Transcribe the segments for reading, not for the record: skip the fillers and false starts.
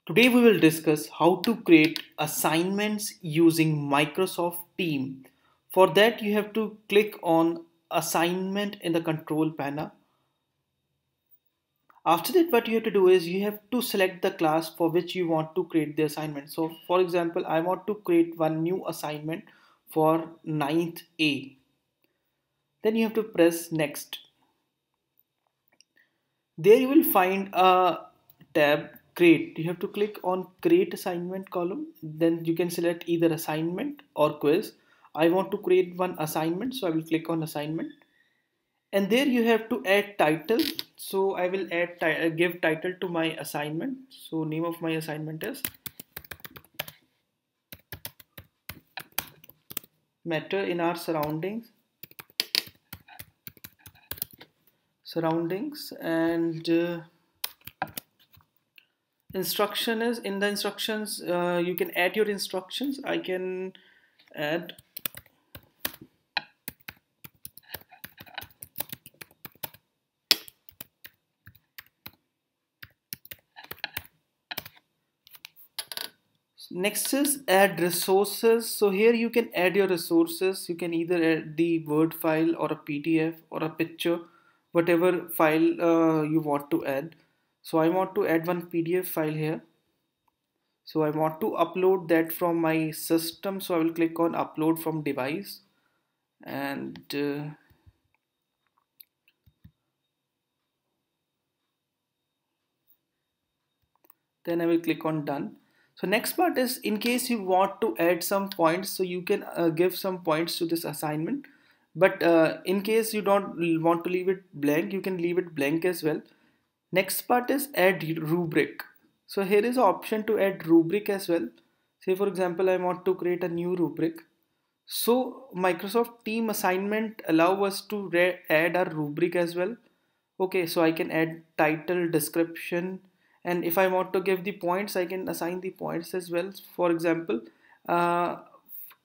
Today we will discuss how to create assignments using Microsoft Team. For that you have to click on assignment in the control panel. After that what you have to do is you have to select the class for which you want to create the assignment. So for example, I want to create one new assignment for ninth A. Then you have to press next. There you will find a tab create. You have to click on create assignment column. Then you can select either assignment or quiz. I want to create one assignment, so I will click on assignment. And there you have to add title. So I will give title to my assignment. So name of my assignment is matter in our surroundings, and instruction is in the instructions. You can add your instructions. I can add next is add resources. So here you can add your resources. You can either add the Word file or a PDF or a picture, whatever file you want to add. So I want to add one PDF file here. So I want to upload that from my system. So I will click on upload from device, and then I will click on done. So next part is in case you want to add some points, so you can give some points to this assignment. But in case you don't want to leave it blank, you can leave it blank as well. Next part is add rubric. So here is an option to add rubric as well. Say for example, I want to create a new rubric. So Microsoft Team assignment allow us to add a rubric as well. Okay, so I can add title, description, and if I want to give the points, I can assign the points as well. For example, uh,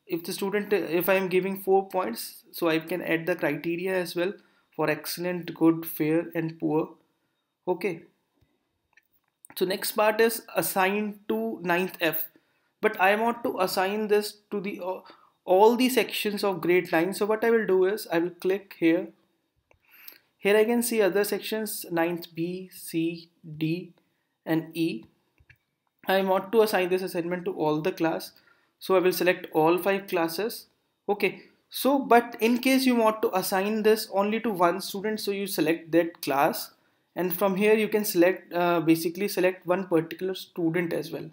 if I am giving 4 points, so I can add the criteria as well for excellent, good, fair, and poor. Okay, so next part is assign to ninth F, but I want to assign this to the all the sections of grade 9. So what I will do is I will click here. Here I can see other sections ninth B, C, D, and E. I want to assign this assignment to all the class. So I will select all 5 classes. Okay. So, but in case you want to assign this only to one student, so you select that class, and from here you can select basically select one particular student as well.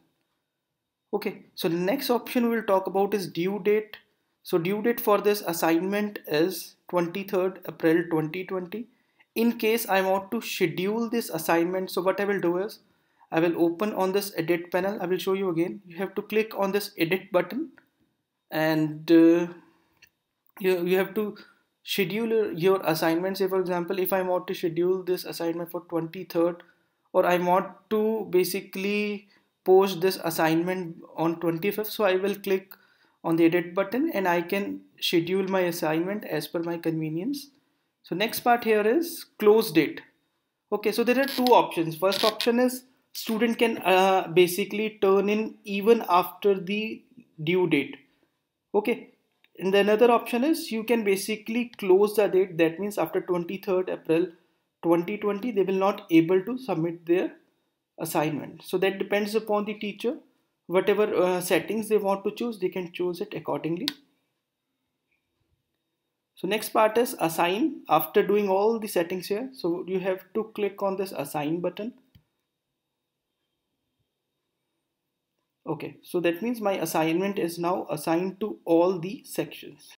Okay, so the next option we will talk about is due date. So due date for this assignment is 23rd April 2020. In case I want to schedule this assignment, so what I will do is I will open on this edit panel. I will show you again. You have to click on this edit button, and you have to schedule your assignment. Say for example, if I want to schedule this assignment for 23rd, or I want to basically post this assignment on 25th, so I will click on the edit button and I can schedule my assignment as per my convenience. So next part here is close date. Okay, so there are two options. First option is student can basically turn in even after the due date. Okay, and the another option is you can basically close the date. That means after 23rd April 2020, they will not able to submit their assignment. So that depends upon the teacher. Whatever settings they want to choose, they can choose it accordingly. So next part is assign. After doing all the settings here, so you have to click on this assign button. Okay, so that means my assignment is now assigned to all the sections.